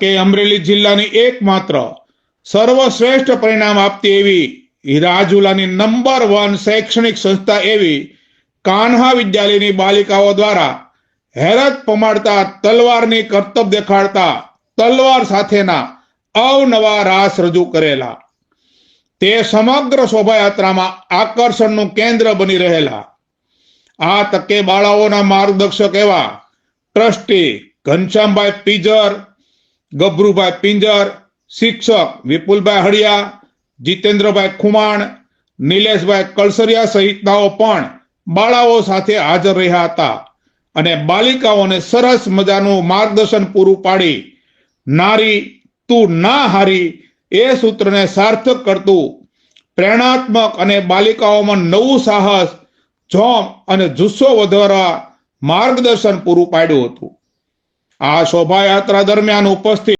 કે અમરેલી જિલ્લાની એકમાત્ર સર્વશ્રેષ્ઠ પરિણામ આપતી એવી રાજુલાની નંબર 1 શૈક્ષણિક સંસ્થા એવી કાન્હા વિદ્યાલયની બાલિકાઓ દ્વારા હેરત પમાડતા તલવારની કરતબ દેખાડતા તલવાર સાથેના અવનવા રાસ રજૂ કરેલા તે સમગ્ર શોભાયાત્રામાં આકર્ષણનું કેન્દ્ર બની રહેલા આ તકે બાળાઓના માર્ગદર્શક એવા ટ્રસ્ટી ઘનશ્યામભાઈ પીજર, ગભરુભાઈ પિંજર, શિક્ષક વિપુલભાઈ હળિયા, જીતેન્દ્રભાઈ ખુમાણ, નિલેશભાઈ કળસરિયા સહિતનાઓ પણ બાળાઓ સાથે હાજર રહ્યા હતા અને બાલિકાઓને સરસ મજાનું માર્ગદર્શન પૂરું પાડી નારી તું ના હારી એ સૂત્રને સાર્થક કરતું પ્રેરણાત્મક અને બાલિકાઓમાં નવું સાહસ, જોમ અને જુસ્સો વધારવા માર્ગદર્શન પૂરું પાડ્યું હતું. આ શોભાયાત્રા દરમિયાન ઉપસ્થિત